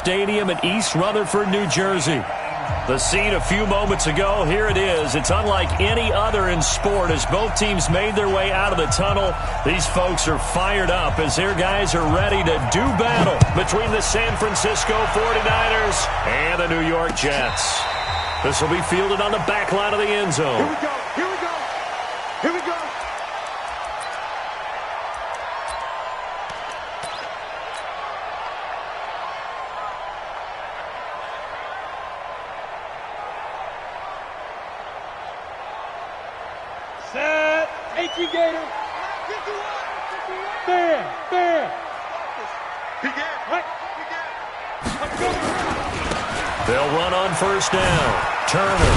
Stadium in East Rutherford, New Jersey. The scene a few moments ago, here it is. It's unlike any other in sport as both teams made their way out of the tunnel. These folks are fired up as their guys are ready to do battle between the San Francisco 49ers and the New York Jets. This will be fielded on the back line of the end zone. Here we go. Here we go. Here we go. Set. 18 Gator. 51. Fair. Fair. Begin. Right. They'll run on first down. Turner.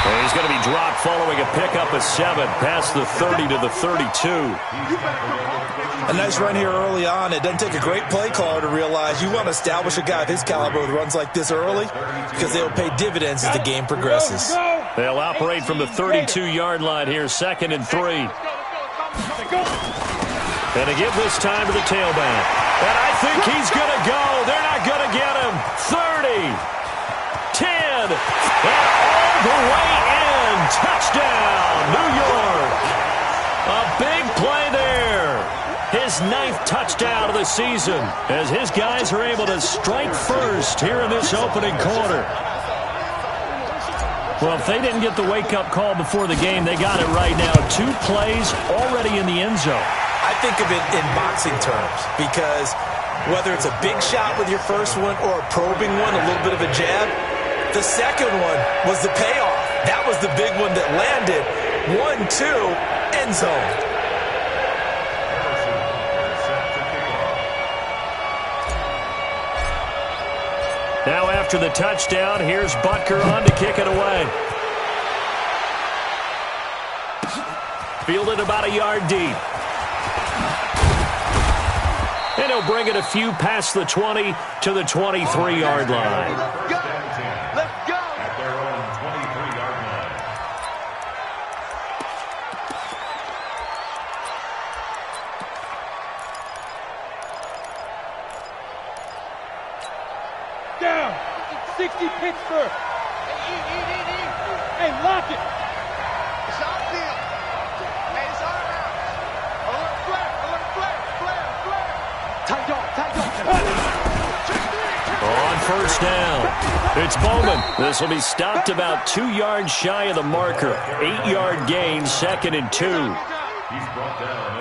And he's going to be dropped following a pickup of 7 past the 30 to the 32. A nice run here early on. It doesn't take a great play caller to realize you want to establish a guy of his caliber with runs like this early because they'll pay dividends as the game progresses. They'll operate from the 32-yard line here, 2nd and 3. And to give this time to the tailback. And I think he's going to go. They're not going to get him. 30, 10, and all the way in. Touchdown, New York. A big play there. His 9th touchdown of the season as his guys are able to strike first here in this opening quarter. Well, if they didn't get the wake-up call before the game, they got it right now. 2 plays already in the end zone. I think of it in boxing terms because whether it's a big shot with your first one or a probing one, a little bit of a jab, the second one was the payoff. That was the big one that landed. 1-2, end zone. Now after the touchdown, here's Butker on to kick it away. Fielded about a yard deep. And he'll bring it a few past the 20 to the 23-yard line. Let's go. At their own 23-yard line. Down. 60 Pittsburgh. Hey, lock it. It's outfield. Hey, it's our house. Alert flare. Tight on. On first down, it's Bowman. This will be stopped about 2 yards shy of the marker. 8-yard gain, 2nd and 2.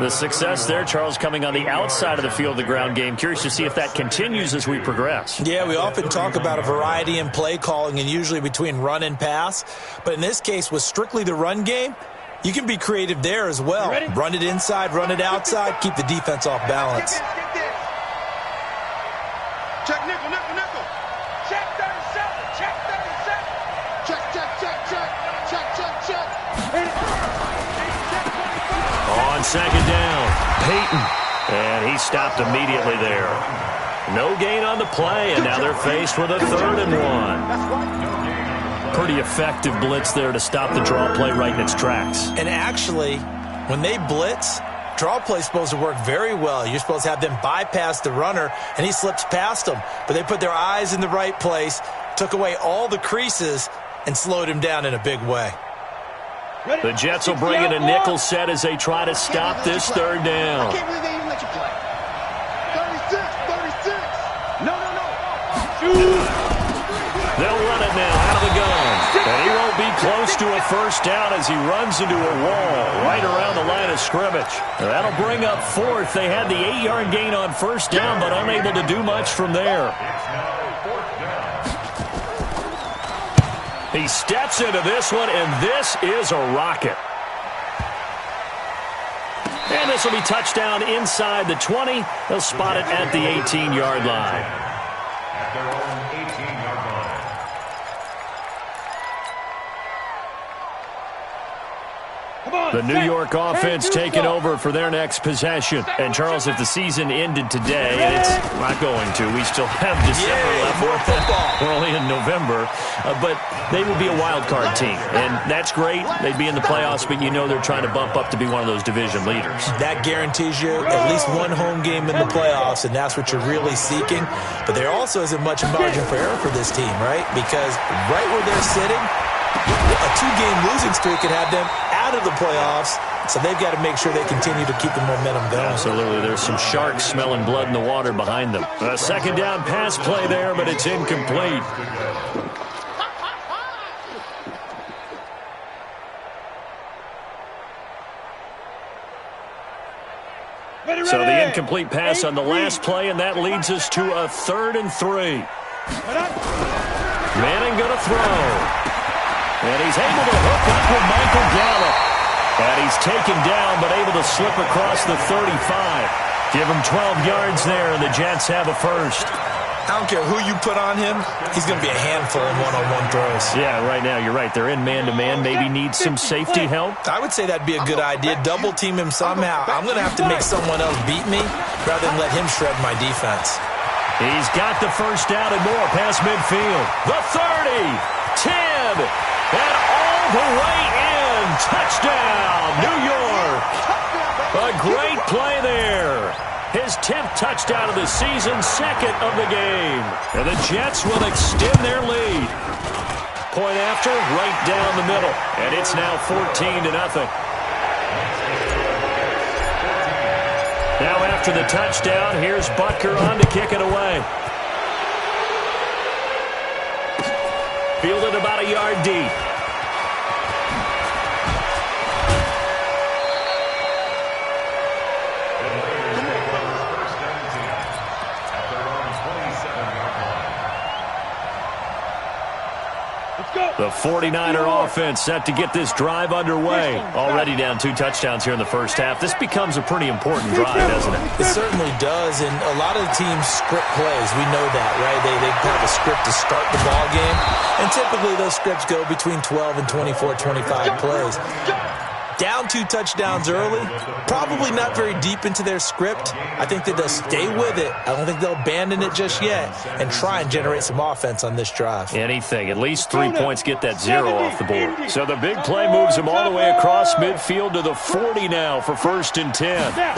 The success there, Charles, coming on the outside of the field, the ground game. Curious to see if that continues as we progress. Yeah, we often talk about a variety in play calling and usually between run and pass. But in this case, with strictly the run game, you can be creative there as well. Run it inside, run it outside, keep the defense off balance. Check nickel. Check 37. Check. On 2nd down, Peyton. And he stopped immediately there. No gain on the play, and now they're faced with a 3rd and 1. Pretty effective blitz there to stop the draw play right in its tracks. And actually, when they blitz, draw play is supposed to work very well. You're supposed to have them bypass the runner, and he slips past them. But they put their eyes in the right place, took away all the creases, and slowed him down in a big way. The Jets will bring in a nickel set as they try to stop this 3rd down. I can't believe they even let you play. 36. No. They'll run it now out of the gun. And he won't be close to a first down as he runs into a wall right around the line of scrimmage. That'll bring up 4th. They had the 8-yard gain on first down, but unable to do much from there. He steps into this one, and this is a rocket. And this will be touchdown inside the 20. They'll spot it at the 18-yard line. At their own 18-yard line. The New York offense taking over for their next possession. And, Charles, if the season ended today, and it's not going to. We still have December left. More football. We're only in November. But they will be a wild card team. And that's great. They'd be in the playoffs, but you know they're trying to bump up to be one of those division leaders. That guarantees you at least one home game in the playoffs, and that's what you're really seeking. But there also isn't much margin for error for this team, right? Because right where they're sitting, a two-game losing streak could have them out of the playoffs, so they've got to make sure they continue to keep the momentum going. Absolutely. There's some sharks smelling blood in the water behind them. A second down pass play there, but it's incomplete. So the incomplete pass on the last play, and that leads us to a 3rd and 3. Manning going to throw. And he's able to hook up with Michael Gallup. And he's taken down, but able to slip across the 35. Give him 12 yards there, and the Jets have a first. I don't care who you put on him, he's going to be a handful in one-on-one throws. Yeah, right now, you're right. They're in man-to-man. Maybe need some safety help. I would say that'd be a good idea. Double-team him somehow. I'm going to have to make someone else beat me rather than let him shred my defense. He's got the first down and more past midfield. The 30, 10, and all the way in. Touchdown, New York. A great play there. His 10th touchdown of the season, second of the game. And the Jets will extend their lead. Point after, right down the middle. And it's now 14-0. Now after the touchdown, here's Butker on to kick it away. Fielded about a yard deep. The 49er offense set to get this drive underway. Already down 2 touchdowns here in the first half. This becomes a pretty important drive, doesn't it? It certainly does, and a lot of the teams script plays. We know that, right? They have a script to start the ball game, and typically those scripts go between 12 and 24, 25 plays. Down 2 touchdowns early, probably not very deep into their script. I think that they'll stay with it. I don't think they'll abandon it just yet and try and generate some offense on this drive. Anything. At least 3 points get that 0 off the board. So the big play moves him all the way across midfield to the 40 now for 1st and 10. Now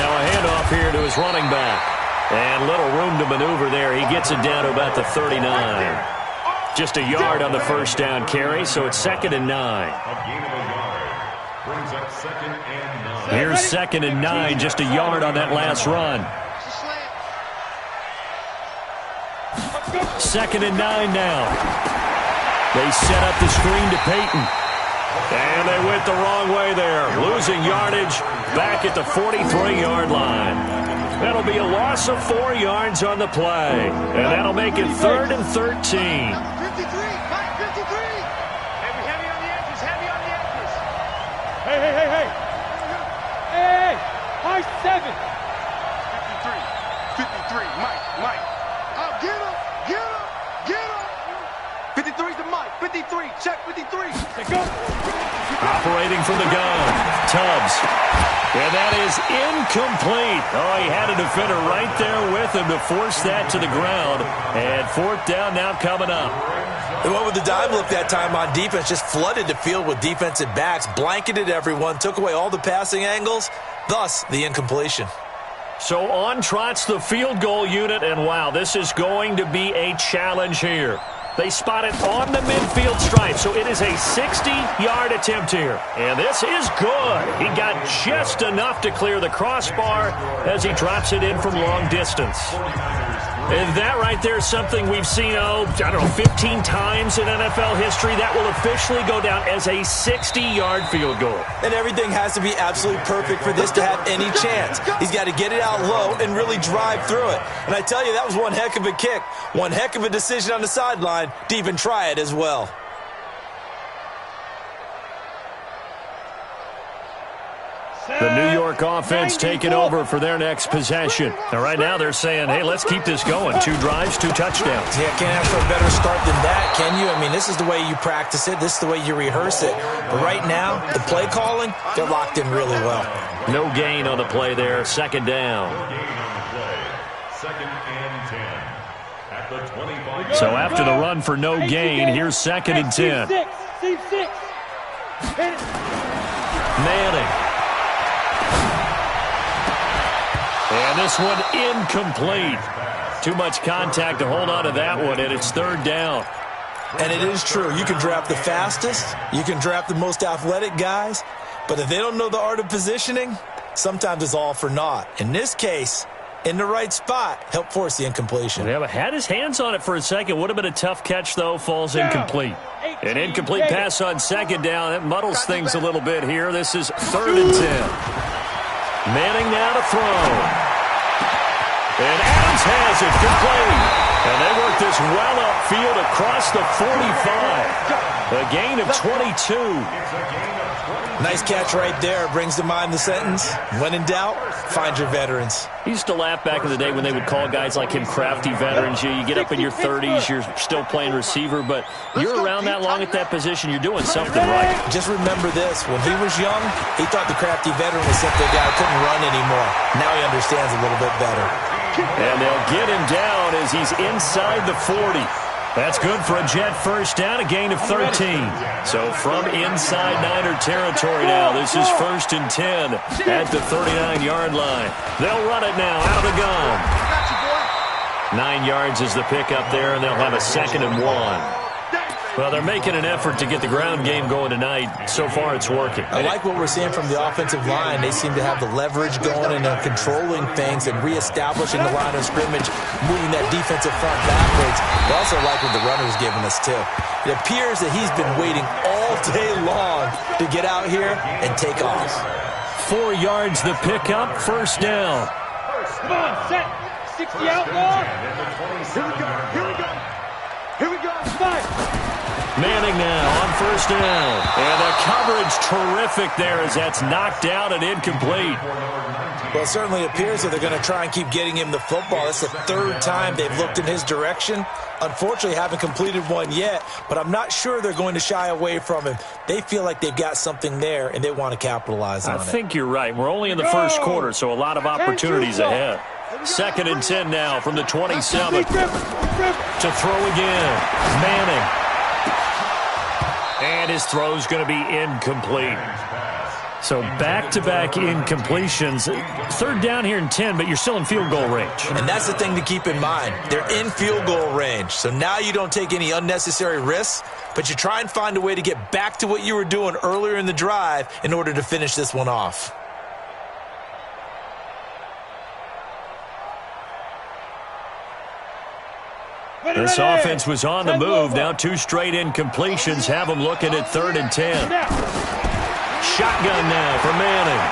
a handoff here to his running back. And little room to maneuver there. He gets it down to about the 39. Just a yard on the first down carry, so it's 2nd and 9. Here's 2nd and 9, just a yard on that last run. 2nd and 9 now. They set up the screen to Peyton. And they went the wrong way there. Losing yardage back at the 43-yard line. That'll be a loss of 4 yards on the play. And that'll make it 3rd and 13. 53, Mike, 53. Heavy on the edges, heavy on the edges. Hey, high 7. 53, Mike. Oh, get him. 53's the Mike, 53, check 53. Let's go. Operating from the gun, Tubbs. And that is incomplete. Oh, he had a defender right there with him to force that to the ground. And 4th down now coming up. And what with the dive look that time on defense, just flooded the field with defensive backs, blanketed everyone, took away all the passing angles, thus the incompletion. So on trots the field goal unit, and wow, this is going to be a challenge here. They spot it on the midfield stripe, so it is a 60-yard attempt here. And this is good. He got just enough to clear the crossbar as he drops it in from long distance. And that right there is something we've seen, 15 times in NFL history. That will officially go down as a 60-yard field goal. And everything has to be absolutely perfect for this to have any chance. He's got to get it out low and really drive through it. And I tell you, that was one heck of a kick. One heck of a decision on the sideline to even try it as well. The New York offense taking over for their next possession. And right now they're saying, hey, let's keep this going. 2 drives, 2 touchdowns. Yeah, can't ask for a better start than that, can you? I mean, this is the way you practice it. This is the way you rehearse it. But right now, the play calling, they're locked in really well. No gain on the play there. 2nd down. Second and 10. At the 25. So after the run for no gain, here's 2nd and 10. Manning. And this one incomplete. Too much contact to hold on to that one, and it's 3rd down. And it is true. You can draft the fastest. You can draft the most athletic guys. But if they don't know the art of positioning, sometimes it's all for naught. In this case, in the right spot, help force the incompletion. Yeah, but had his hands on it for a second. Would have been a tough catch, though. Falls incomplete. An incomplete pass on 2nd down. That muddles things a little bit here. This is 3rd and 10. Manning now to throw. And Adams has it complete. And they work this well upfield across the 45. A gain of 22. Nice catch right there. Brings to mind the sentence, when in doubt, find your veterans. He used to laugh back in the day when they would call guys like him crafty veterans. You get up in your 30s, you're still playing receiver, but you're around that long at that position, you're doing something right. Just remember this. When he was young, he thought the crafty veteran was simply a guy who couldn't run anymore. Now he understands a little bit better. And they'll get him down as he's inside the 40. That's good for a Jet 1st down, a gain of 13. So from inside Niner territory now, this is 1st and 10 at the 39-yard line. They'll run it now out of the gun. 9 yards is the pickup there, and they'll have a 2nd and 1. Well, they're making an effort to get the ground game going tonight. So far, it's working. I like what we're seeing from the offensive line. They seem to have the leverage going and they're controlling things and reestablishing the line of scrimmage, moving that defensive front backwards. I also like what the runner's giving us, too. It appears that he's been waiting all day long to get out here and take off. 4 yards the pickup, 1st down. Come on, set. 60 outlaw. Here we go. Here we go. Here we go. Five. Manning now on 1st down. And the coverage terrific there as that's knocked out and incomplete. Well, it certainly appears that they're going to try and keep getting him the football. It's the 3rd time they've looked in his direction. Unfortunately, haven't completed one yet, but I'm not sure they're going to shy away from him. They feel like they've got something there, and they want to capitalize on it. I think you're right. We're only in the 1st quarter, so a lot of opportunities ahead. 2nd and 10 now from the 27. To throw again. Manning. And his throw's going to be incomplete. So back-to-back incompletions. 3rd down here and 10, but you're still in field goal range. And that's the thing to keep in mind. They're in field goal range. So now you don't take any unnecessary risks, but you try and find a way to get back to what you were doing earlier in the drive in order to finish this one off. This offense was on the move. Now 2 straight incompletions have them looking at 3rd and 10. Shotgun now for Manning.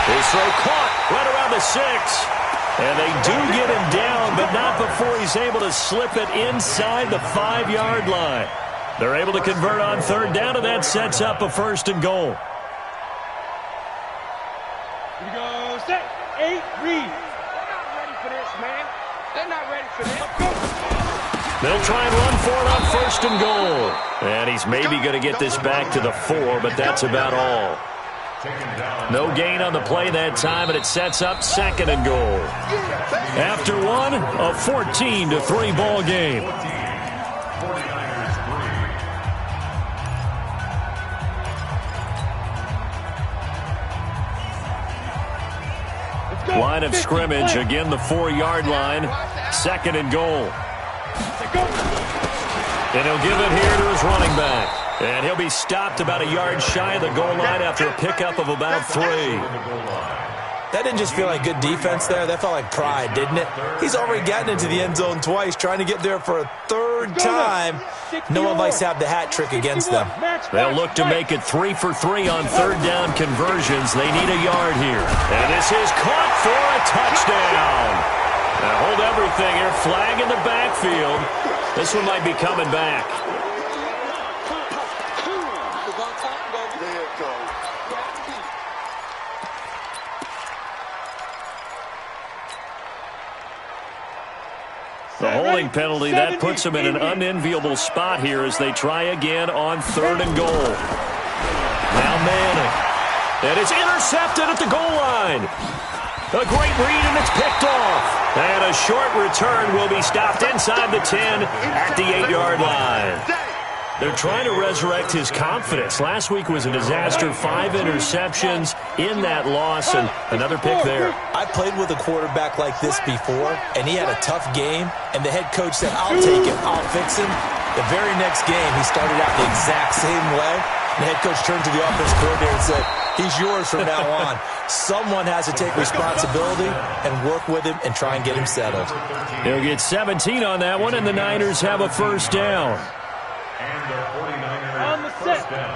His throw caught right around the 6. And they do get him down, but not before he's able to slip it inside the 5-yard line. They're able to convert on 3rd down, and that sets up a 1st and goal. Here we go, set, 8, read. They're not ready for this. They'll try and run for it on 1st and goal. And he's maybe going to get this back to the 4, but that's about all. No gain on the play that time, and it sets up 2nd and goal. After one, a 14-3 ball game. Line of scrimmage, again the 4-yard line. 2nd and goal. And he'll give it here to his running back. And he'll be stopped about a yard shy of the goal line after a pickup of about 3. That didn't just feel like good defense there. That felt like pride, didn't it? He's already gotten into the end zone twice, trying to get there for a 3rd time. No one likes to have the hat trick against them. They'll look to make it 3 for 3 on 3rd down conversions. They need a yard here. And this is caught for a touchdown. Now hold everything here. Flag in the backfield. This one might be coming back. The holding penalty, that puts them in an unenviable spot here as they try again on 3rd and goal. Now Manning. And it's intercepted at the goal line. A great read, and it's picked off. And a short return will be stopped inside the 10 at the 8-yard line. They're trying to resurrect his confidence. Last week was a disaster. 5 interceptions in that loss, and another pick there. I played with a quarterback like this before, and he had a tough game, and the head coach said, I'll take him, I'll fix him. The very next game, he started out the exact same way. The head coach turned to the offense coordinator and said, he's yours from now on. Someone has to take responsibility and work with him and try and get him settled. He'll get 17 on that one, and the Niners have a first down. And the 49ers On the set. first down.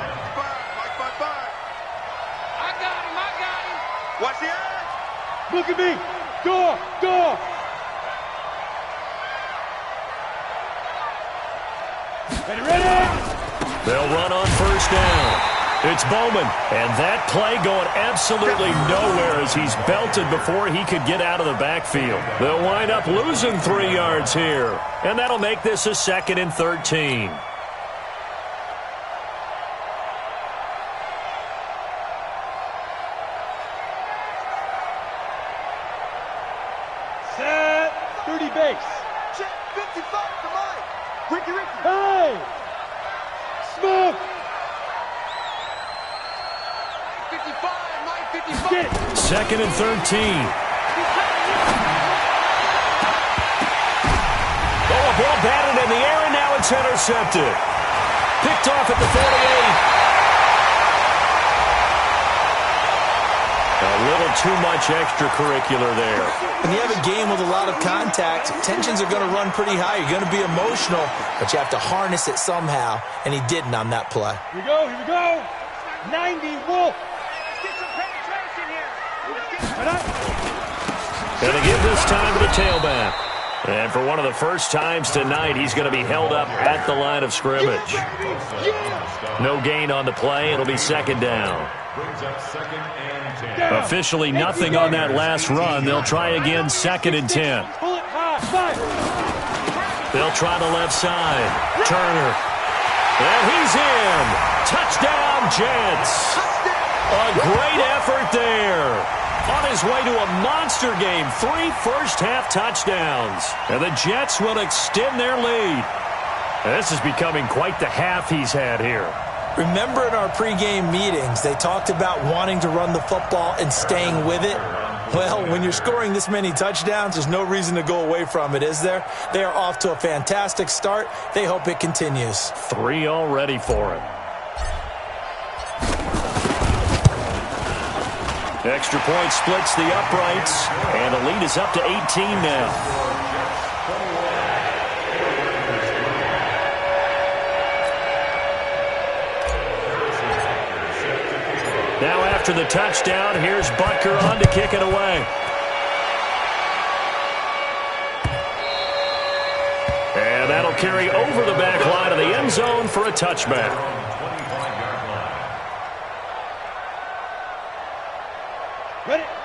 I got him. Watch the eyes. Look at me. Door. Ready? They'll run on first down. It's Bowman, and that play going absolutely nowhere as he's belted before he could get out of the backfield. They'll wind up losing 3 yards here, and that'll make this a 2nd and 13. Set. 30 base. Check 55 to Mike. Ricky. Hey. Smoke. 55, Mike 55. Get it. 2nd and 13. Oh, a ball batted in the air, and now it's intercepted. Picked off at the 48. A little too much extracurricular there. When you have a game with a lot of contact, tensions are going to run pretty high. You're going to be emotional, but you have to harness it somehow, and he didn't on that play. Here we go. 90 Wolf. Going to give this time to the tailback. And for one of the first times tonight, he's going to be held up at the line of scrimmage. No gain on the play. It'll be 2nd down. Brings up 2nd and 10. Officially nothing on that last run. They'll try again 2nd and 10. Pull it high. 5. They'll try the left side. Turner. And he's in. Touchdown, Jets. A great effort there. On his way to a monster game. 3 first-half touchdowns. And the Jets will extend their lead. And this is becoming quite the half he's had here. Remember in our pregame meetings, they talked about wanting to run the football and staying with it? Well, when you're scoring this many touchdowns, there's no reason to go away from it, is there? They are off to a fantastic start. They hope it continues. 3 already for him. Extra point splits the uprights, and the lead is up to 18 now. Now after the touchdown, here's Butker on to kick it away. And that'll carry over the back line of the end zone for a touchback.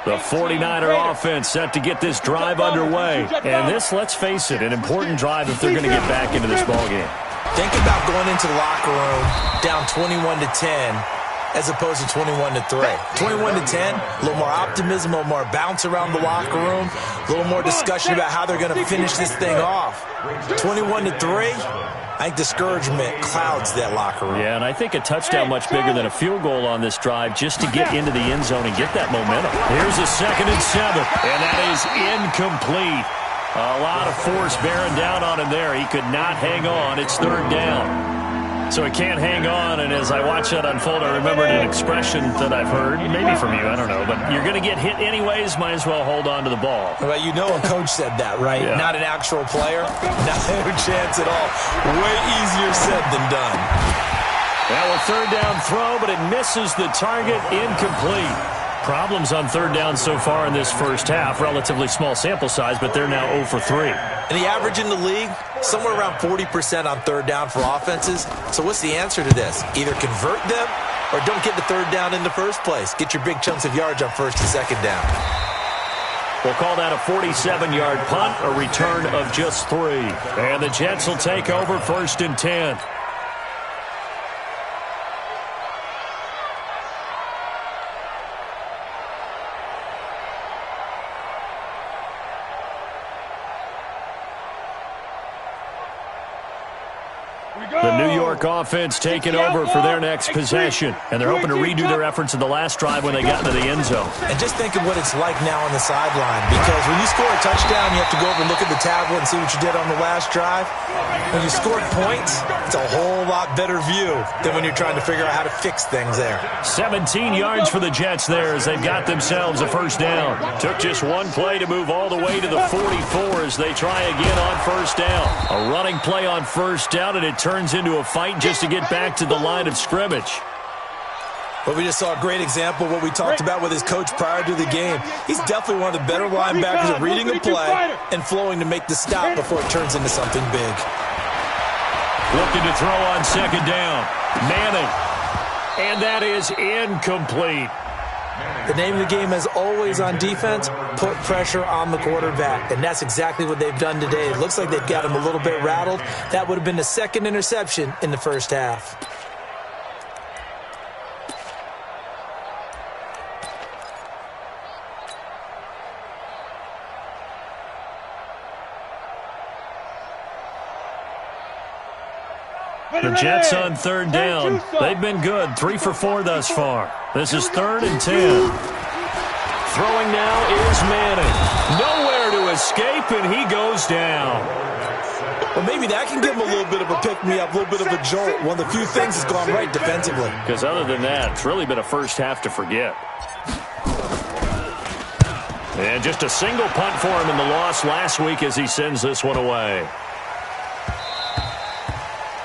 The 49er offense set to get this drive underway. And this, let's face it, an important drive if they're going to get back into this ballgame. Think about going into the locker room down 21-10 as opposed to 21-3. 21-10, a little more optimism, a little more bounce around the locker room, a little more discussion about how they're going to finish this thing off. 21-3, I think discouragement clouds that locker room. Yeah, and I think a touchdown much bigger than a field goal on this drive just to get into the end zone and get that momentum. Here's a 2nd and 7, and that is incomplete. A lot of force bearing down on him there. He could not hang on. It's 3rd down. So he can't hang on, and as I watch that unfold, I remembered an expression that I've heard, maybe from you, I don't know, but you're going to get hit anyways, might as well hold on to the ball. Well, you know a coach said that, right? Yeah. Not an actual player. Not a chance at all. Way easier said than done. Now a 3rd down throw, but it misses the target, incomplete. Problems on 3rd down so far in this first half. Relatively small sample size, but they're now 0 for 3. And the average in the league, somewhere around 40% on 3rd down for offenses. So what's the answer to this? Either convert them or don't get the 3rd down in the first place. Get your big chunks of yards on 1st and 2nd down. We'll call that a 47-yard punt, a return of just 3. And the Jets will take over 1st and 10. The New York offense taking over for their next possession. And they're hoping to redo their efforts in the last drive when they got into the end zone. And just think of what it's like now on the sideline. Because when you score a touchdown, you have to go over and look at the tablet and see what you did on the last drive. When you scored points, it's a whole lot better view than when you're trying to figure out how to fix things there. 17 yards for the Jets there as they've got themselves a first down. Took just one play to move all the way to the 44 as they try again on first down. A running play on first down, and it turns into a fight just to get back to the line of scrimmage. But we just saw a great example of what we talked about with his coach prior to the game. He's definitely one of the better linebackers at reading a play and flowing to make the stop before it turns into something big. Looking to throw on second down. Manning. And that is incomplete. The name of the game, as always on defense, put pressure on the quarterback. And that's exactly what they've done today. It looks like they've got him a little bit rattled. That would have been the second interception in the first half. The Jets on third down. They've been good. 3 for 4 thus far. This is 3rd and 10. Throwing now is Manning. Nowhere to escape, and he goes down. Well, maybe that can give him a little bit of a pick-me-up, a little bit of a jolt. One of the few things that's gone right defensively. Because other than that, it's really been a first half to forget. And just a single punt for him in the loss last week as he sends this one away.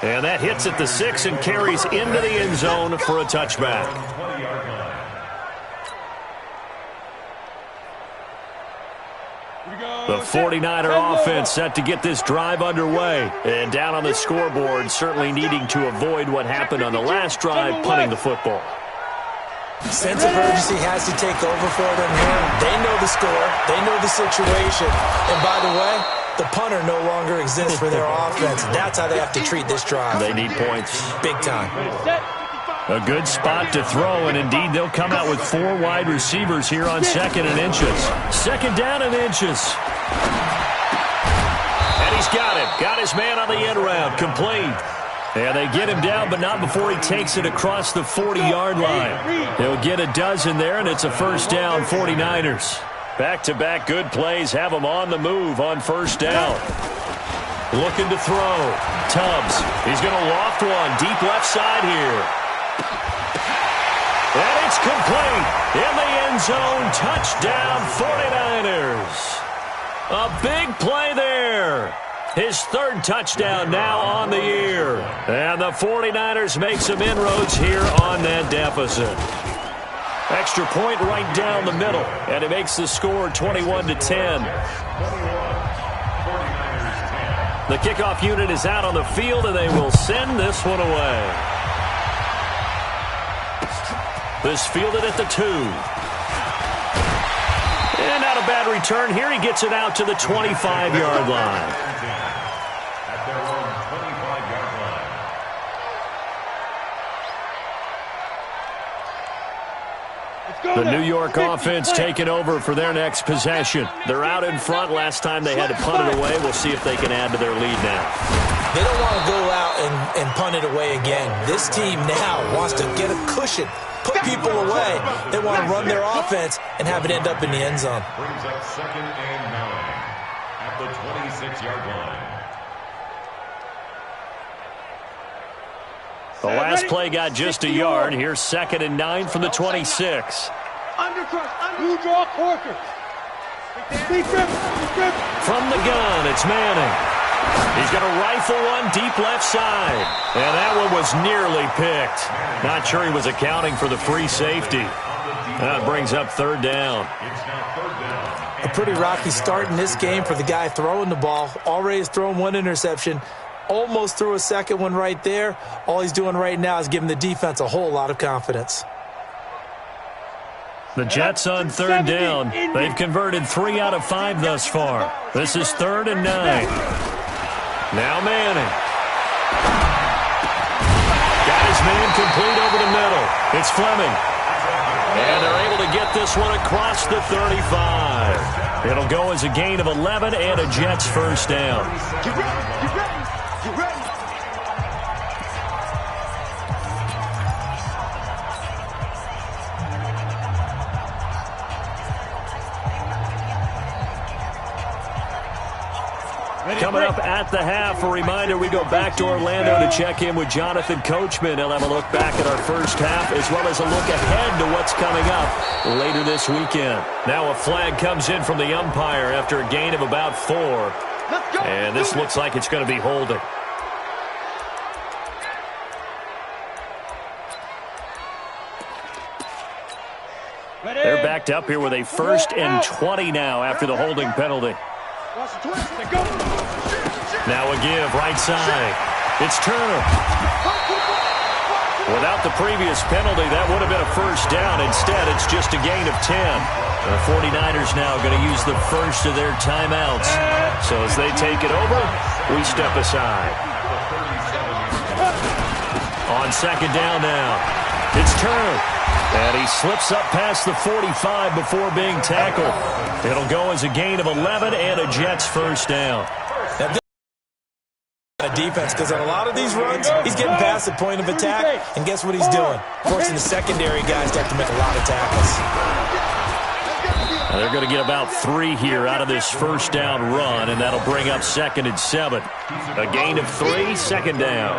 And that hits at the 6 and carries into the end zone for a touchback. The 49er offense set to get this drive underway. And down on the scoreboard, certainly needing to avoid what happened on the last drive, punting the football. Sense of urgency has to take over for them here. They know the score. They know the situation. And by the way, the punter no longer exists for their offense. That's how they have to treat this drive. They need points. Big time. A good spot to throw, and indeed they'll come out with 4 wide receivers here on 2nd and inches. 2nd down and inches. And he's got it. Got his man on the end route. Complete. And they get him down, but not before he takes it across the 40-yard line. He'll get a dozen there, and it's a first down, 49ers. Back-to-back good plays have him on the move on first down. Looking to throw. Tubbs. He's going to loft one deep left side here. And it's complete. In the end zone. Touchdown, 49ers. A big play there. His 3rd touchdown now on the year. And the 49ers make some inroads here on that deficit. Extra point right down the middle, and it makes the score 21-10. The kickoff unit is out on the field, and they will send this one away. This fielded at the 2. And not a bad return here. He gets it out to the 25-yard line. The New York offense taking over for their next possession. They're out in front. Last time they had to punt it away. We'll see if they can add to their lead now. They don't want to go out and punt it away again. This team now wants to get a cushion, put people away. They want to run their offense and have it end up in the end zone. Brings up 2nd and 9 at the 26-yard line. The last play got just a yard. Here's 2nd and 9 from the 26. Blue draw quarter. From the gun, it's Manning. He's going to rifle one deep left side. And that one was nearly picked. Not sure he was accounting for the free safety. That brings up 3rd down. A pretty rocky start in this game for the guy throwing the ball. Already has thrown 1 interception. Almost threw a 2nd one right there. All he's doing right now is giving the defense a whole lot of confidence. The Jets on third down. They've converted 3 out of 5 thus far. This is 3rd and 9. Now Manning. Got his man complete over the middle. It's Fleming. And they're able to get this one across the 35. It'll go as a gain of 11 and a Jets first down. Get ready, get ready, get ready. Coming up at the half, a reminder, we go back to Orlando to check in with Jonathan Coachman. He'll have a look back at our first half as well as a look ahead to what's coming up later this weekend. Now a flag comes in from the umpire after a gain of about 4. And this looks like it's going to be holding. They're backed up here with a 1st and 20 now after the holding penalty. Now a give, right side. It's Turner. Without the previous penalty, that would have been a first down. Instead, it's just a gain of 10. The 49ers now going to use the first of their timeouts. So as they take it over, we step aside. On second down now, it's Turner. And he slips up past the 45 before being tackled. It'll go as a gain of 11 and a Jets first down. Defense, because on a lot of these runs, he's getting past the point of attack, and guess what he's doing? Forcing the secondary guys to have to make a lot of tackles. Now they're going to get about 3 here out of this first down run, and that'll bring up 2nd and 7. A gain of 3, second down.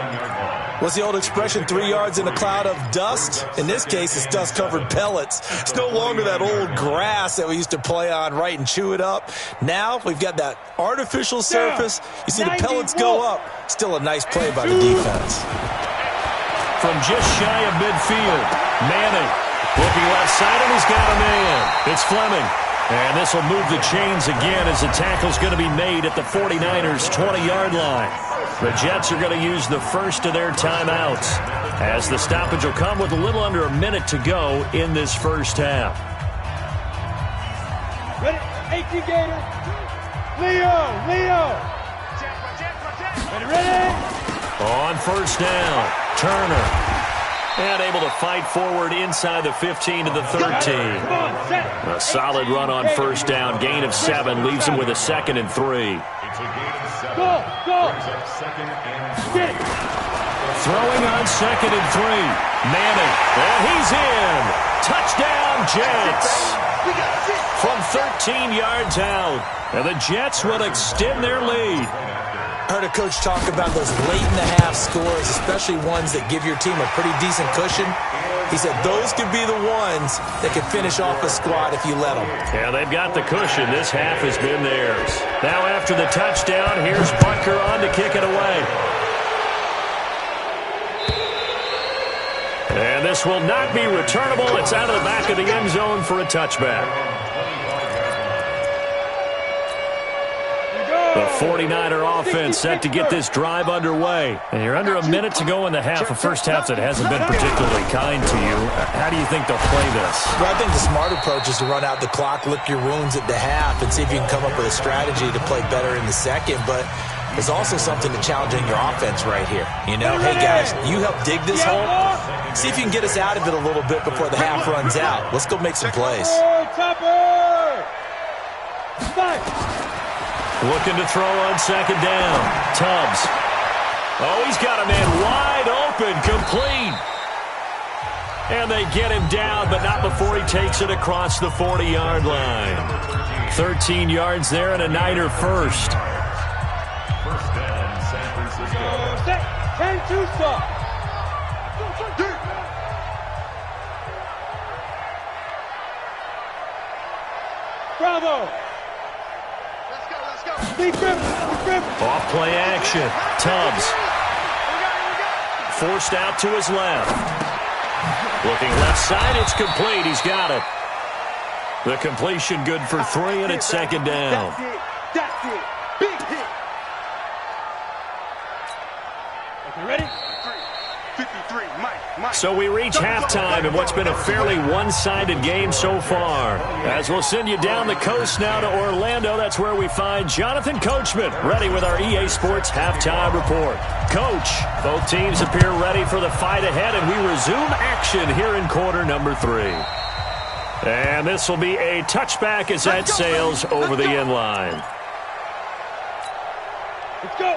What's the old expression, 3 yards in a cloud of dust? In this case, it's dust-covered pellets. It's no longer that old grass that we used to play on, right, and chew it up. Now we've got that artificial surface. You see the pellets go up. Still a nice play by the defense. From just shy of midfield, Manning looking left side, and he's got a man. It's Fleming. And this will move the chains again as the tackle's going to be made at the 49ers' 20-yard line. The Jets are going to use the first of their timeouts as the stoppage will come with a little under a minute to go in this first half. Ready? 18 Gator. Leo. Ready? On first down, Turner. And able to fight forward inside the 15 to the 13. A solid run on first down. Gain of 7 leaves him with a 2nd and 3. Go. Throwing on 2nd and 3. Manning. And he's in. Touchdown, Jets. From 13 yards out. And the Jets will extend their lead. I heard a coach talk about those late-in-the-half scores, especially ones that give your team a pretty decent cushion. He said those could be the ones that could finish off a squad if you let them. Yeah, they've got the cushion. This half has been theirs. Now after the touchdown, here's Butker on to kick it away. And this will not be returnable. It's out of the back of the end zone for a touchback. The 49er offense set to get this drive underway. And you're under a minute to go in the half, a first half that hasn't been particularly kind to you. How do you think they'll play this? Well, I think the smart approach is to run out the clock, lick your wounds at the half, and see if you can come up with a strategy to play better in the second. But there's also something to challenging your offense right here. You know, hey, guys, you help dig this hole. See if you can get us out of it a little bit before the half runs out. Let's go make some plays. Looking to throw on second down. Tubbs. Oh, he's got a man wide open, complete. And they get him down, but not before he takes it across the 40-yard line. 13 yards there and a Niner first. First down, San Francisco. 10-2 stop. Bravo. Off play action. Tubbs. Forced out to his left. Looking left side, it's complete. He's got it. The completion good for 3, and it's second down. That's it. Big hit. Okay, ready? 53, Mike. So we reach halftime in what's been a fairly one-sided game so far. As we'll send you down the coast now to Orlando, that's where we find Jonathan Coachman, ready with our EA Sports Halftime Report. Coach, both teams appear ready for the fight ahead, and we resume action here in quarter number 3. And this will be a touchback as that sails over the end line.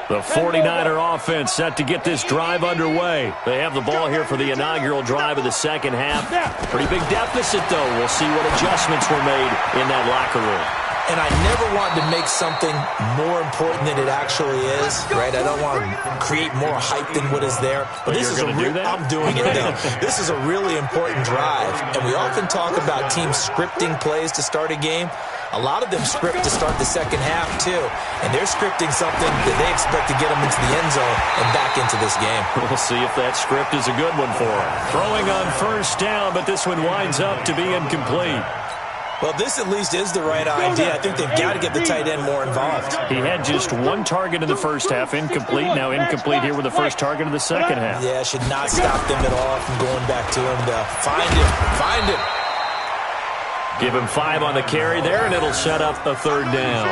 The 49er offense set to get this drive underway. They have the ball here for the inaugural drive of the second half. Pretty big deficit, though. We'll see what adjustments were made in that locker room. And I never wanted to make something more important than it actually is, right? I don't want to create more hype than what is there. But this is I'm doing it now. This is a really important drive. And we often talk about teams scripting plays to start a game. A lot of them script to start the second half, too. And they're scripting something that they expect to get them into the end zone and back into this game. We'll see if that script is a good one for them. Throwing on first down, but this one winds up to be incomplete. Well, this at least is the right idea. I think they've got to get the tight end more involved. He had just one target in the first half, incomplete. Now incomplete here with the first target of the second half. Yeah, should not stop them at all from going back to him to find him. Give him 5 on the carry there, and it'll set up a third down.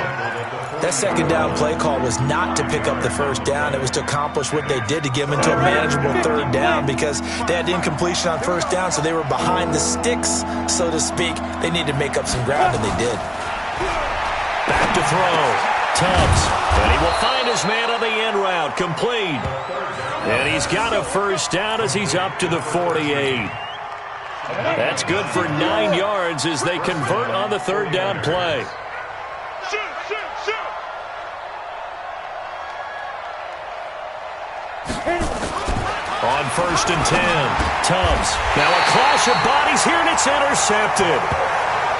That second down play call was not to pick up the first down. It was to accomplish what they did to get them into a manageable third down because they had incompletion on first down, so they were behind the sticks, so to speak. They needed to make up some ground, and they did. Back to throw. Tubbs. And he will find his man on the end route. Complete. And he's got a first down as he's up to the 48. That's good for 9 yards as they convert on the third down play. On first and 10, Tubbs. Now a clash of bodies here, and it's intercepted.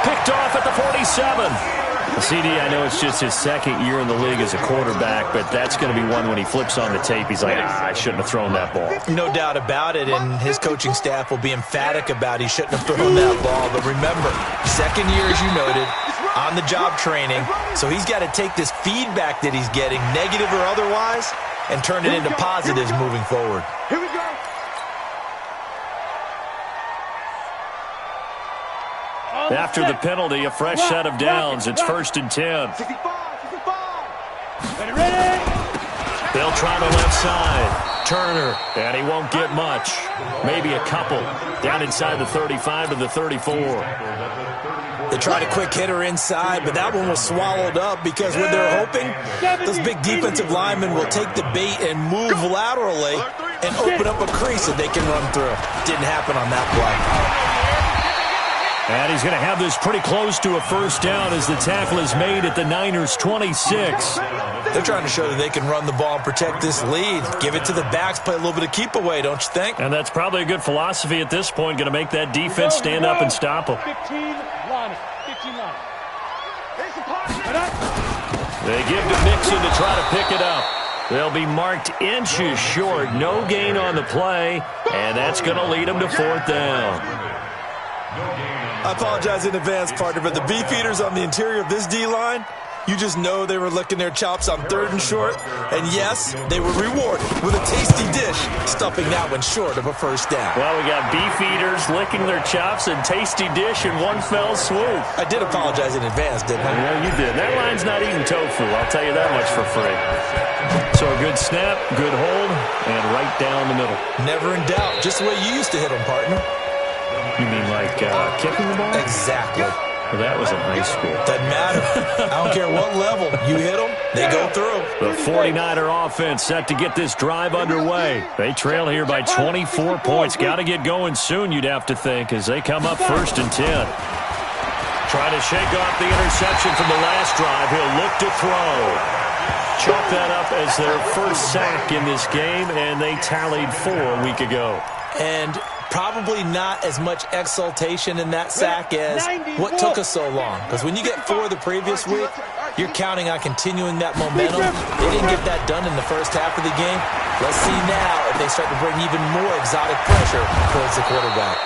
Picked off at the 47. CD, I know it's just his second year in the league as a quarterback, but that's going to be one when he flips on the tape. He's like, I shouldn't have thrown that ball. No doubt about it, and his coaching staff will be emphatic about he shouldn't have thrown that ball. But remember, second year, as you noted, on-the-job training, so he's got to take this feedback that he's getting, negative or otherwise, and turn it into positives moving forward. Here we go. After the penalty, a fresh set of downs. It's first and 10. 65. Ready? They'll try the left side. Turner, and he won't get much. Maybe a couple. Down inside the 35 to the 34. They tried a quick hitter inside, but that one was swallowed up because what they're hoping, those big defensive linemen will take the bait and move laterally and open up a crease that they can run through. Didn't happen on that play. And he's going to have this pretty close to a first down as the tackle is made at the Niners' 26. They're trying to show that they can run the ball and protect this lead. Give it to the backs, play a little bit of keep away, don't you think? And that's probably a good philosophy at this point, going to make that defense stand up and stop them. 15 line. They give to Mixon to try to pick it up. They'll be marked inches short. No gain on the play, and that's going to lead them to fourth down. I apologize in advance, partner, but the beefeaters on the interior of this D-line, you just know they were licking their chops on third and short. And yes, they were rewarded with a tasty dish, stuffing that one short of a first down. Well, we got beefeaters licking their chops and tasty dish in one fell swoop. I did apologize in advance, didn't I? Yeah, you did. That line's not eating tofu, I'll tell you that much for free. So a good snap, good hold, and right down the middle. Never in doubt. Just the way you used to hit them, partner. You mean like kicking the ball? Exactly. Well, that was in high school. Doesn't matter. I don't care what level. You hit them, they go through. The 49er offense set to get this drive underway. They trail here by 24 points. Got to get going soon, you'd have to think, as they come up first and 10. Trying to shake off the interception from the last drive. He'll look to throw. Chalk that up as their first sack in this game, and they tallied 4 a week ago. And probably not as much exultation in that sack as what took us so long. Because when you get 4 the previous week, you're counting on continuing that momentum. They didn't get that done in the first half of the game. Let's see now if they start to bring even more exotic pressure towards the quarterback.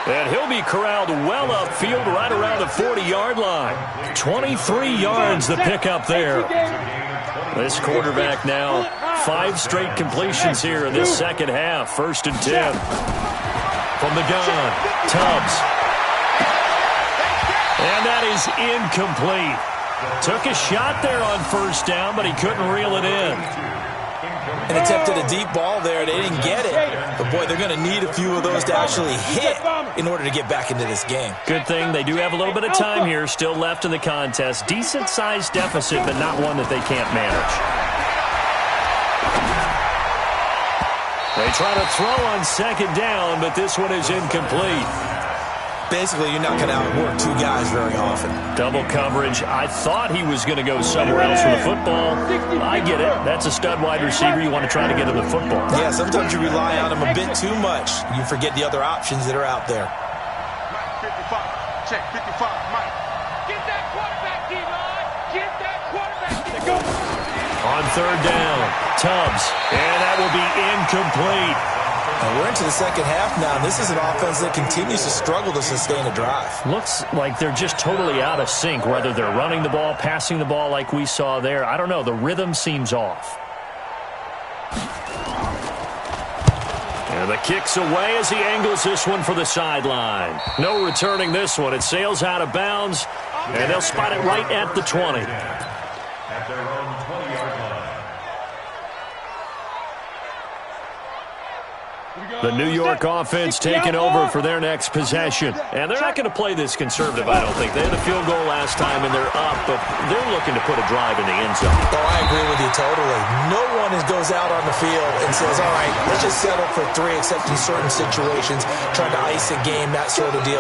And he'll be corralled well upfield right around the 40-yard line. 23 yards the pickup there. This quarterback now, 5 straight completions here in this second half. First and 10. From the gun, Tubbs. And that is incomplete. Took a shot there on first down, but he couldn't reel it in. And attempted a deep ball there. They didn't get it. But, boy, they're going to need a few of those to actually hit in order to get back into this game. Good thing they do have a little bit of time here still left in the contest. Decent-sized deficit, but not one that they can't manage. They try to throw on second down, but this one is incomplete. Basically, you're not going to outwork two guys very often. Double coverage. I thought he was going to go somewhere else with the football. I get it. That's a stud wide receiver. You want to try to get him the football. Yeah, sometimes you rely on him a bit too much. You forget the other options that are out there. Mike, 55. Check, 55. Mike. Get that quarterback, D-line. Get that quarterback. Go. On third down, Tubbs. And that will be incomplete. And we're into the second half now. This is an offense that continues to struggle to sustain a drive. Looks like they're just totally out of sync, whether they're running the ball, passing the ball like we saw there. I don't know. The rhythm seems off. And the kick's away as he angles this one for the sideline. No returning this one. It sails out of bounds, and they'll spot it right at the 20. At their own 20-yard line. The New York offense taking over for their next possession. And they're not going to play this conservative, I don't think. They had a field goal last time, and they're up, but they're looking to put a drive in the end zone. Oh, I agree with you totally. No one goes out on the field and says, all right, let's just settle for 3, except in certain situations, trying to ice a game, that sort of deal.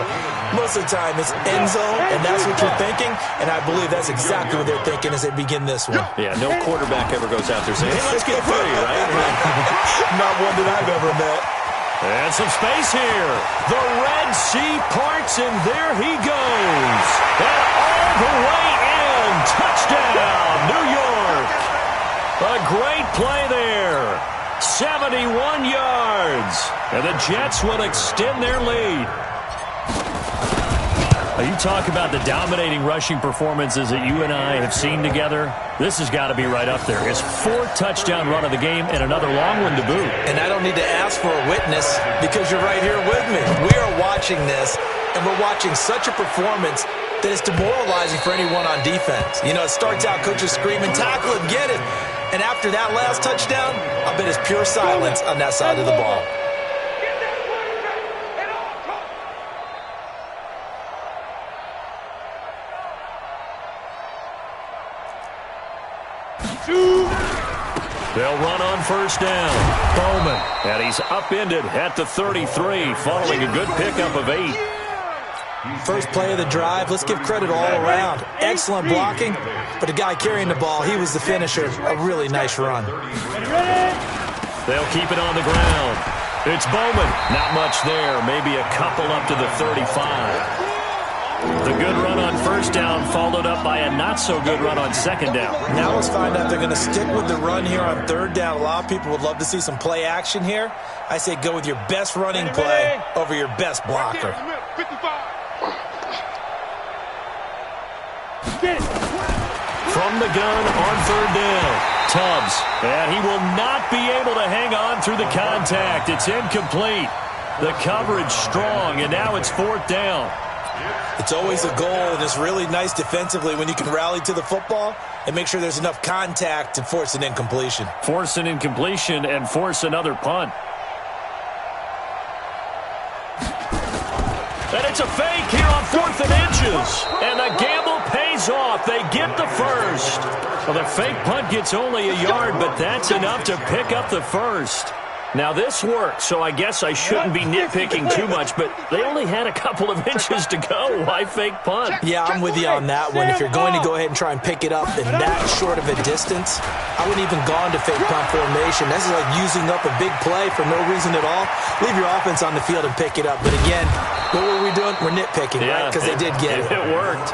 Most of the time, it's end zone, and that's what you're thinking, and I believe that's exactly what they're thinking as they begin this one. Yeah, no quarterback ever goes out there saying, hey, let's get 3, right? Not one that I've ever met. And some space here. The Red Sea parts, and there he goes. And all the way in. Touchdown, New York. A great play there. 71 yards. And the Jets will extend their lead. You talk about the dominating rushing performances that you and I have seen together. This has got to be right up there. His 4th touchdown run of the game and another long one to boot. And I don't need to ask for a witness because you're right here with me. We are watching this, and we're watching such a performance that is demoralizing for anyone on defense. You know, it starts out coaches screaming, tackle it, get it. And after that last touchdown, I bet it's pure silence on that side of the ball. They'll run on first down. Bowman. And he's upended at the 33, following a good pickup of 8. First play of the drive. Let's give credit all around. Excellent blocking, but the guy carrying the ball, he was the finisher. A really nice run. They'll keep it on the ground. It's Bowman. Not much there. Maybe a couple up to the 35. The good run on first down followed up by a not-so-good run on second down. Now let's find out they're going to stick with the run here on third down. A lot of people would love to see some play action here. I say go with your best running play over your best blocker. 55. From the gun on third down, Tubbs. And he will not be able to hang on through the contact. It's incomplete. The coverage strong, and now it's 4th down. It's always a goal, and it's really nice defensively when you can rally to the football and make sure there's enough contact to force an incompletion. Force an incompletion and force another punt. And it's a fake here on 4th and inches. And the gamble pays off. They get the first. Well, the fake punt gets only a yard, but that's enough to pick up the first. Now, this worked, so I guess I shouldn't be nitpicking too much, but they only had a couple of inches to go. Why fake punt? Yeah, I'm with you on that one. If you're going to go ahead and try and pick it up in that short of a distance, I wouldn't even gone to fake punt formation. This is like using up a big play for no reason at all. Leave your offense on the field and pick it up. But again, what were we doing? We're nitpicking, right? Because they did get it. It worked.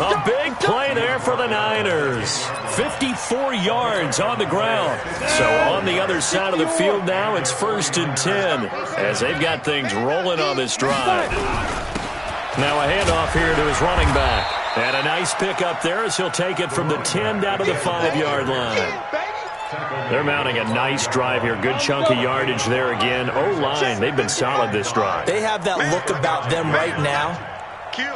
A big play there for the Niners. 54 yards on the ground. So on the other side of the field now, it's 1st and 10 as they've got things rolling on this drive. Now a handoff here to his running back. And a nice pickup there as he'll take it from the 10 down to the 5-yard line. They're mounting a nice drive here. Good chunk of yardage there again. O-line, they've been solid this drive. They have that look about them right now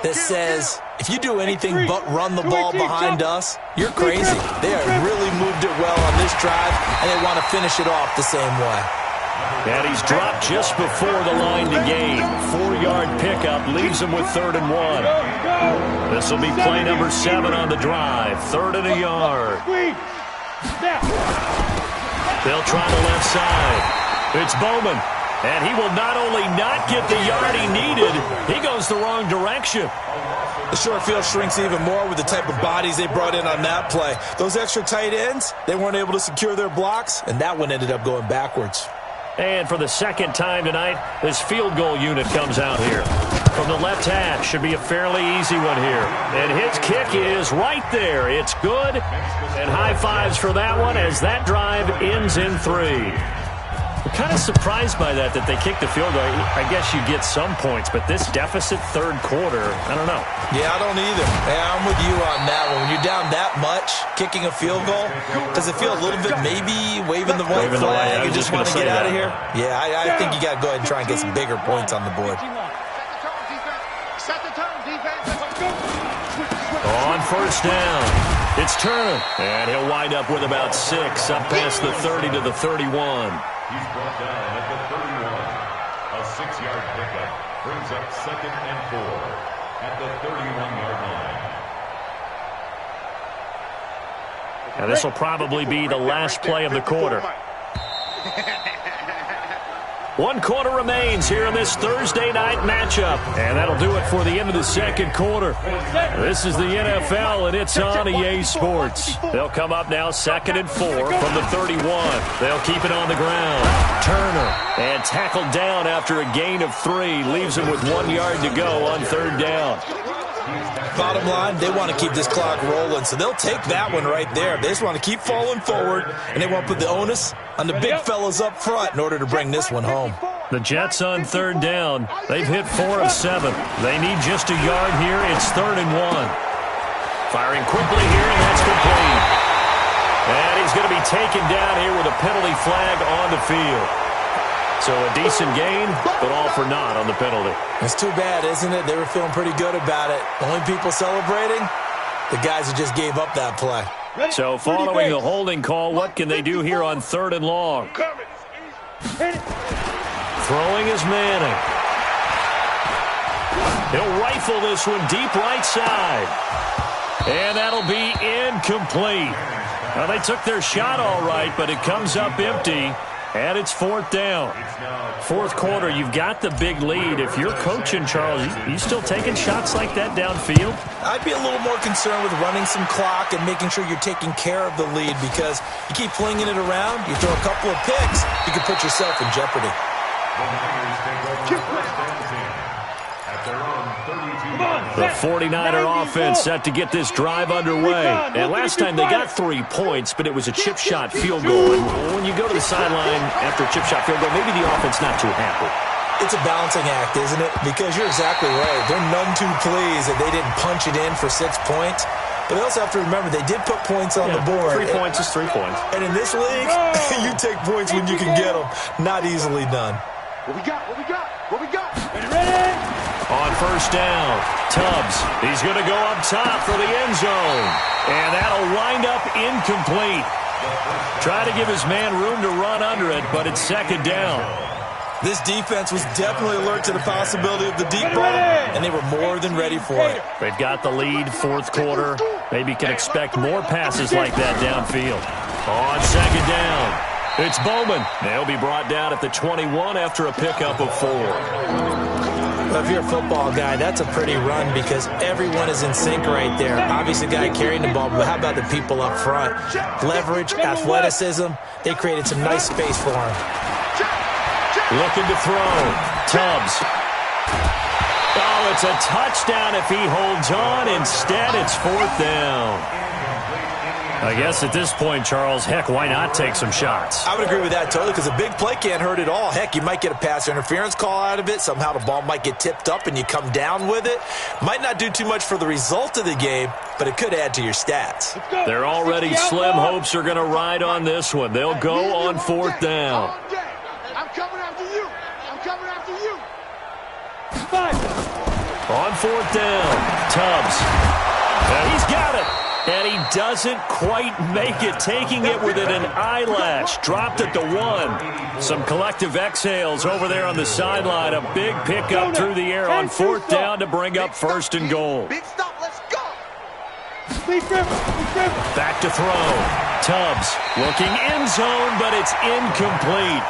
that says, if you do anything but run the ball behind us, you're crazy. They have really moved it well on this drive, and they want to finish it off the same way. And he's dropped just before the line to gain. 4-yard pickup leaves him with 3rd and 1. This will be play number 7 on the drive. 3rd and a yard. They'll try the left side. It's Bowman. And he will not only not get the yard he needed, he goes the wrong direction. The short field shrinks even more with the type of bodies they brought in on that play. Those extra tight ends, they weren't able to secure their blocks, and that one ended up going backwards. And for the second time tonight, this field goal unit comes out here. From the left hash, should be a fairly easy one here. And his kick is right there. It's good. And high fives for that one as that drive ends in 3. I'm kind of surprised by that they kicked the field goal. I guess you get some points, but this deficit 3rd quarter, I don't know. Yeah, I don't either. Yeah, I'm with you on that one. When you're down that much, kicking a field goal, does it feel a little bit maybe waving the white flag and just want to get out of here? Yeah, I think you got to go ahead and try and get some bigger points on the board. On 1st down, it's Turner, and he'll wind up with about 6 up past the 30 to the 31. He's brought down at the 31. A 6-yard pickup brings up 2nd and 4 at the 31-yard line. Now this will probably be the last play of the quarter. 1 quarter remains here in this Thursday night matchup. And that'll do it for the end of the 2nd quarter. This is the NFL, and it's on EA Sports. They'll come up now 2nd and 4 from the 31. They'll keep it on the ground. Turner, and tackled down after a gain of 3. Leaves him with 1 yard to go on 3rd down. Bottom line, they want to keep this clock rolling, so they'll take that one right there. They just want to keep falling forward, and they want to put the onus on the big fellas up front in order to bring this one home. The Jets on 3rd down. They've hit 4 of 7. They need just a yard here. It's 3rd and 1. Firing quickly here, and that's complete. And he's going to be taken down here with a penalty flag on the field. So a decent gain, but all for naught on the penalty. It's too bad, isn't it? They were feeling pretty good about it. Only people celebrating, the guys who just gave up that play. So following the holding call, what can they do here on 3rd and long? Throwing is Manning. He'll rifle this one deep right side. And that'll be incomplete. Now they took their shot all right, but it comes up empty. And it's 4th down. 4th quarter, you've got the big lead. If you're coaching, Charles, you still taking shots like that downfield? I'd be a little more concerned with running some clock and making sure you're taking care of the lead, because you keep flinging it around, you throw a couple of picks, you can put yourself in jeopardy. The 49er offense set to get this drive underway. And last time they got 3 points, but it was a chip shot field goal. And when you go to the sideline after a chip shot field goal, maybe the offense not too happy. It's a balancing act, isn't it? Because you're exactly right. They're none too pleased that they didn't punch it in for 6 points. But they also have to remember they did put points on the board. 3 points is 3 points. And in this league, you take points when you can get them. Not easily done. What we got? What we got? What we got? Ready? On 1st down, Tubbs. He's going to go up top for the end zone. And that'll wind up incomplete. Try to give his man room to run under it, but it's 2nd down. This defense was definitely alert to the possibility of the deep ball, and they were more than ready for it. They've got the lead, 4th quarter. Maybe can expect more passes like that downfield. On 2nd down, it's Bowman. They'll be brought down at the 21 after a pickup of 4. Well, if you're a football guy, that's a pretty run because everyone is in sync right there. Obviously, the guy carrying the ball, but how about the people up front? Leverage, athleticism, they created some nice space for him. Looking to throw. Tubbs. Oh, it's a touchdown if he holds on. Instead, it's 4th down. I guess at this point, Charles, heck, why not take some shots? I would agree with that totally, because a big play can't hurt at all. Heck, you might get a pass interference call out of it. Somehow the ball might get tipped up and you come down with it. Might not do too much for the result of the game, but it could add to your stats. They're already slim hopes are going to ride on this one. They'll go on 4th down. I'm coming after you. I'm coming after you. On 4th down, Tubbs. And he's got it. And he doesn't quite make it, taking it within an eyelash. Dropped it to 1. Some collective exhales over there on the sideline. A big pickup through the air on 4th down to bring up 1st and goal. Big stop, let's go. Back to throw. Tubbs looking end zone, but it's incomplete.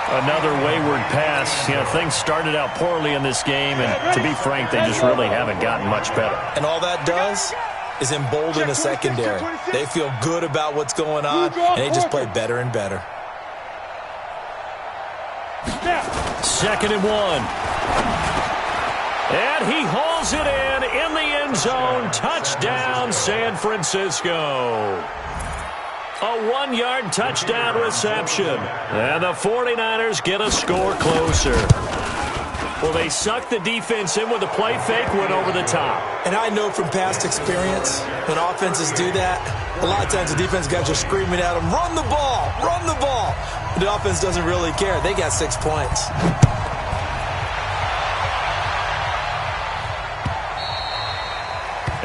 Another wayward pass. Things started out poorly in this game, and to be frank, they just really haven't gotten much better. And all that does is embolden a secondary. They feel good about what's going on, and they just play better and better. 2nd and 1. And he hauls it in the end zone. Touchdown, San Francisco. A 1-yard touchdown reception. And the 49ers get a score closer. Well, they sucked the defense in with a play fake, went over the top. And I know from past experience, when offenses do that, a lot of times the defense guys are screaming at them, run the ball, run the ball. But the offense doesn't really care. They got 6 points.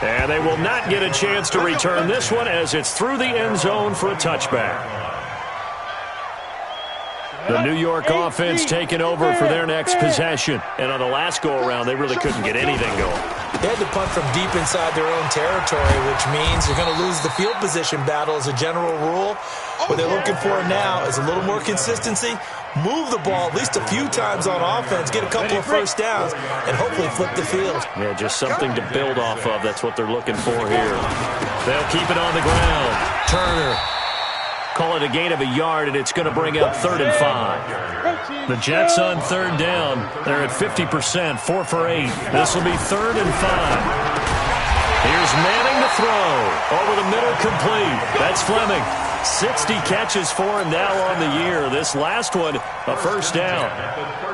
And they will not get a chance to return this one as it's through the end zone for a touchback. The New York offense taking over for their next possession. And on the last go-around, they really couldn't get anything going. They had to punt from deep inside their own territory, which means you're going to lose the field position battle as a general rule. What they're looking for now is a little more consistency, move the ball at least a few times on offense, get a couple of first downs, and hopefully flip the field. Yeah, just something to build off of. That's what they're looking for here. They'll keep it on the ground. Turner. Call it a gain of a yard, and it's going to bring up 3rd and 5. The Jets on 3rd down. They're at 50%, 4 for 8. This will be 3rd and 5. Here's Manning to throw. Over the middle, complete. That's Fleming. 60 catches for him now on the year. This last one, a first down.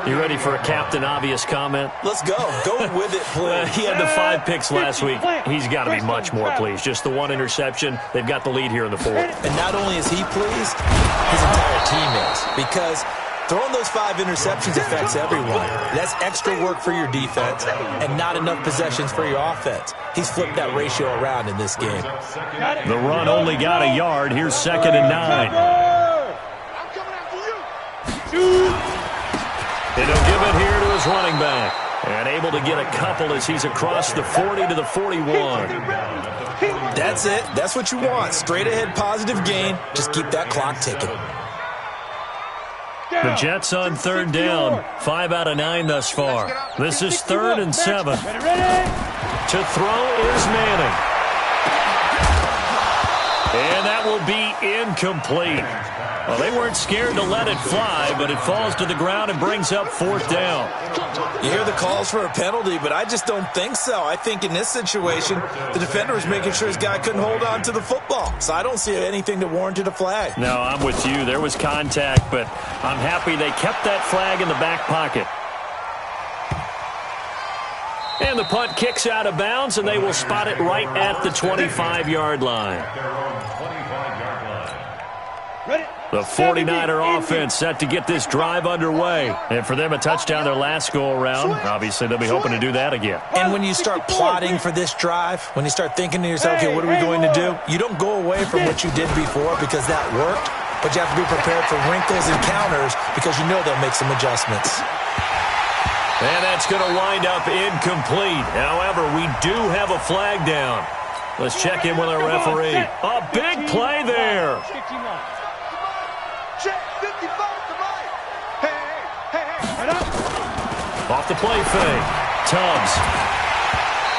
You ready for a Captain Obvious comment? Let's go. Go with it, please. He had the 5 picks last week. He's got to be much more pleased. Just the 1 interception. They've got the lead here in the 4th. And not only is he pleased, his entire team is. Because throwing those 5 interceptions affects everyone. That's extra work for your defense and not enough possessions for your offense. He's flipped that ratio around in this game. The run only got a yard. Here's 2nd and 9. I'm coming after you. And he'll give it here to his running back. And able to get a couple as he's across the 40 to the 41. That's it. That's what you want. Straight ahead positive gain. Just keep that clock ticking. The Jets on 3rd down. 5 out of 9 thus far. This is 3rd and 7. To throw is Manning. And that will be incomplete. Well, they weren't scared to let it fly, but it falls to the ground and brings up 4th down. You hear the calls for a penalty, but I just don't think so. I think in this situation, the defender was making sure his guy couldn't hold on to the football. So I don't see anything that warranted a flag. No, I'm with you. There was contact, but I'm happy they kept that flag in the back pocket. And the punt kicks out of bounds, and they will spot it right at the 25-yard line. The 49er offense set to get this drive underway. And for them, a touchdown their last go-around. Obviously, they'll be hoping to do that again. And when you start plotting for this drive, when you start thinking to yourself, okay, what are we going to do? You don't go away from what you did before because that worked, but you have to be prepared for wrinkles and counters because you know they'll make some adjustments. And that's going to wind up incomplete. However, we do have a flag down. Let's check in with our referee. A big play there. Check 55 to Mike. Hey. Off the play fake. Tubbs.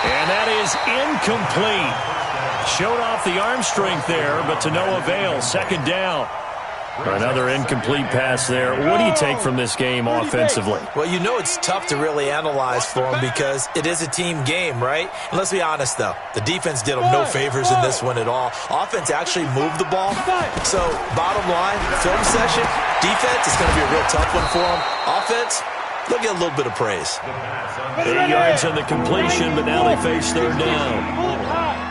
And that is incomplete. Showed off the arm strength there, but to no avail. 2nd down. Another incomplete pass there. What do you take from this game offensively? Well, you know it's tough to really analyze for them because it is a team game, right? And let's be honest, though. The defense did them no favors in this one at all. Offense actually moved the ball. So, bottom line, film session, defense is going to be a real tough one for them. Offense, they'll get a little bit of praise. 8 yards on the completion, but now they face third down.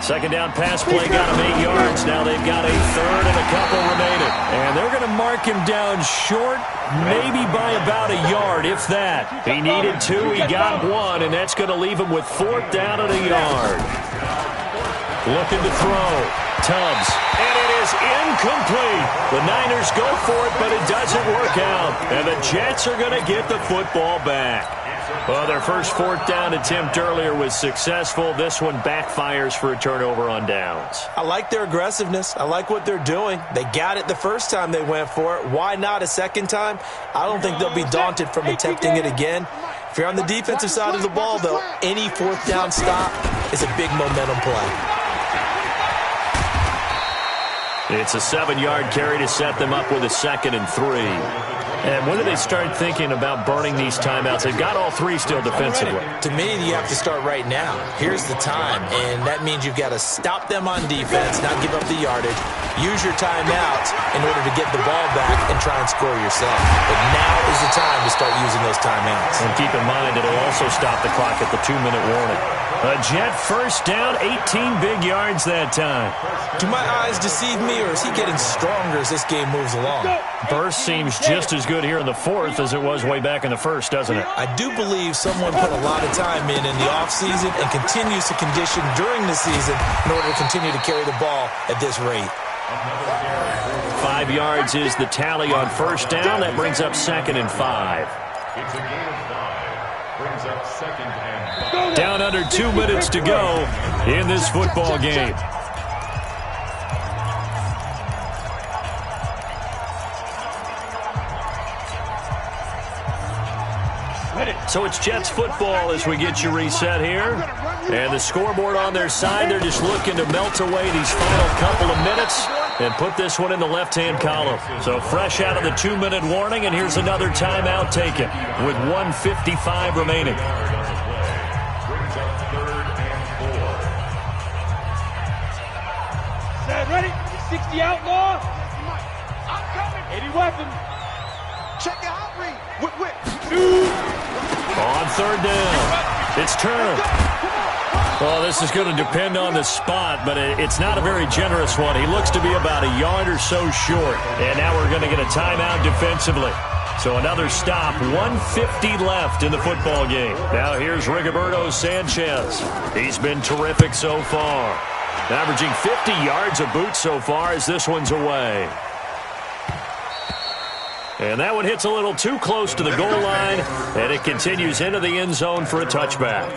Second down pass play got him 8 yards. Now they've got a third and a couple remaining. And they're going to mark him down short, maybe by about a yard, if that. He needed 2, he got 1, and that's going to leave him with 4th down and a yard. Looking to throw. Tubbs. And it is incomplete. The Niners go for it, but it doesn't work out. And the Jets are going to get the football back. Well, their first 4th down attempt earlier was successful. This one backfires for a turnover on downs. I like their aggressiveness. I like what they're doing. They got it the first time they went for it. Why not a second time? I don't think they'll be daunted from attempting it again. If you're on the defensive side of the ball, though, any 4th down stop is a big momentum play. It's a 7-yard carry to set them up with a 2nd and 3. And when do they start thinking about burning these timeouts? They've got all 3 still defensively. To me, you have to start right now. Here's the time, and that means you've got to stop them on defense, not give up the yardage. Use your timeouts in order to get the ball back and try and score yourself. But now is the time to start using those timeouts. And keep in mind, it'll also stop the clock at the 2-minute warning. A Jet first down, 18 big yards that time. Do my eyes deceive me, or is he getting stronger as this game moves along? Burst seems just as good here in the 4th as it was way back in the 1st, doesn't it? I do believe someone put a lot of time in the offseason and continues to condition during the season in order to continue to carry the ball at this rate. 5 yards is the tally on first down. That brings up 2nd and 5. It's a gain of 5. Brings up 2nd and 5. Down under 2 minutes to go in this football game. So it's Jets football as we get you reset here. And the scoreboard on their side, they're just looking to melt away these final couple of minutes and put this one in the left-hand column. So fresh out of the 2-minute warning, and here's another timeout taken with 1:55 remaining. Ready? 60 outlaw. I'm coming. 80 weapon. Check your hot read. Whip. On third down, it's Turner. Well, this is going to depend on the spot, but it's not a very generous one. He looks to be about a yard or so short. And now we're going to get a timeout defensively. So another stop, 1:50 left in the football game. Now here's Rigoberto Sanchez. He's been terrific so far. Averaging 50 yards a boot so far as this one's away. And that one hits a little too close to the goal line, and it continues into the end zone for a touchback.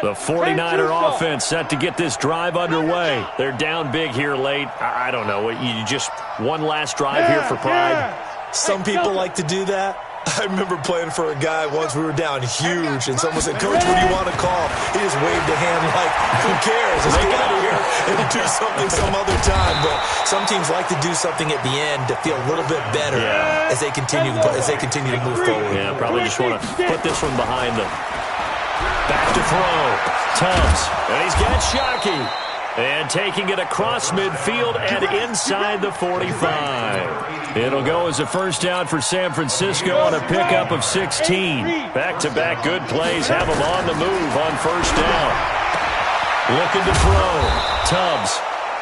The 49er offense set to get this drive underway. They're down big here late. I don't know. You just one last drive here for pride? Some people like to do that. I remember playing for a guy once. We were down huge, and someone said, "Coach, what do you want to call?" He just waved a hand like, "Who cares? Let's get out of here and do something some other time." But some teams like to do something at the end to feel a little bit better as they continue to move forward. Yeah, probably just want to put this one behind them. Back to throw. Tubbs. And he's got Shockey. And taking it across midfield and inside the 45. It'll go as a first down for San Francisco on a pickup of 16. Back-to-back good plays have them on the move on first down. Looking to throw. Tubbs.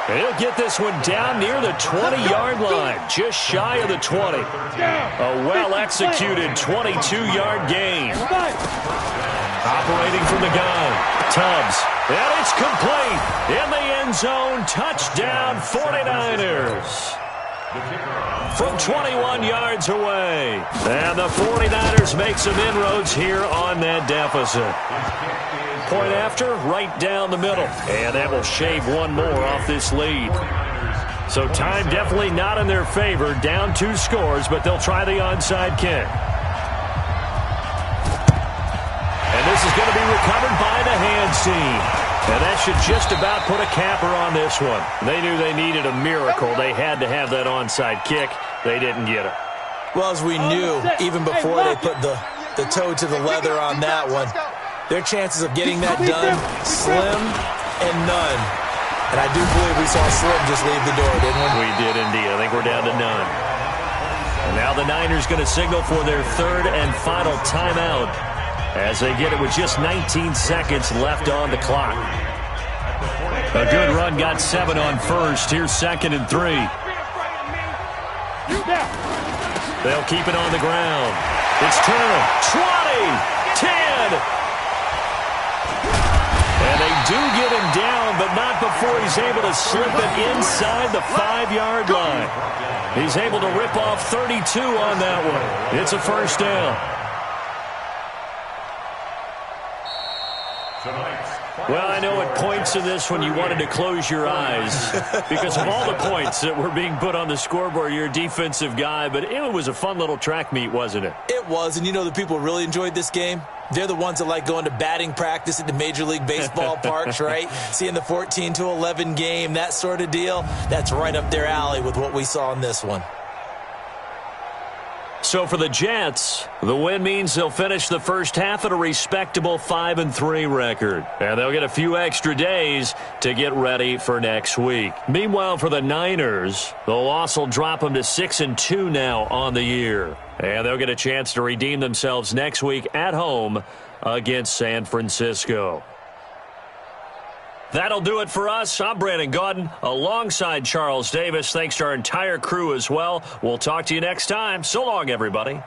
And he'll get this one down near the 20-yard line, just shy of the 20. A well-executed 22-yard gain. Operating from the gun, Tubbs. And it's complete. In the end zone, touchdown 49ers. From 21 yards away. And the 49ers make some inroads here on that deficit. Point after, right down the middle. And that will shave one more off this lead. So time definitely not in their favor. Down 2 scores, but they'll try the onside kick. And this is going to be recovered by the hands team. And that should just about put a capper on this one. They knew they needed a miracle. They had to have that onside kick. They didn't get it. Well, as we knew, even before they put the toe to the leather on that one, their chances of getting that done, slim and none. And I do believe we saw Slim just leave the door, didn't we? We did indeed. I think we're down to none. And now the Niners going to signal for their third and final timeout as they get it with just 19 seconds left on the clock. A good run got 7 on first. Here's 2nd and 3. They'll keep it on the ground. It's Turner. 20, 10. And they do get him down, but not before he's able to slip it inside the 5-yard line. He's able to rip off 32 on that one. It's a first down. Well, I know at points in this one you wanted to close your eyes because of all the points that were being put on the scoreboard. You're a defensive guy, but it was a fun little track meet, wasn't it? It was, and you know the people really enjoyed this game? They're the ones that like going to batting practice at the Major League Baseball parks, right? Seeing the 14-11 game, that sort of deal. That's right up their alley with what we saw in this one. So for the Jets, the win means they'll finish the first half at a respectable 5-3 record. And they'll get a few extra days to get ready for next week. Meanwhile, for the Niners, the loss will drop them to 6-2 now on the year. And they'll get a chance to redeem themselves next week at home against San Francisco. That'll do it for us. I'm Brandon Gaudin alongside Charles Davis. Thanks to our entire crew as well. We'll talk to you next time. So long, everybody.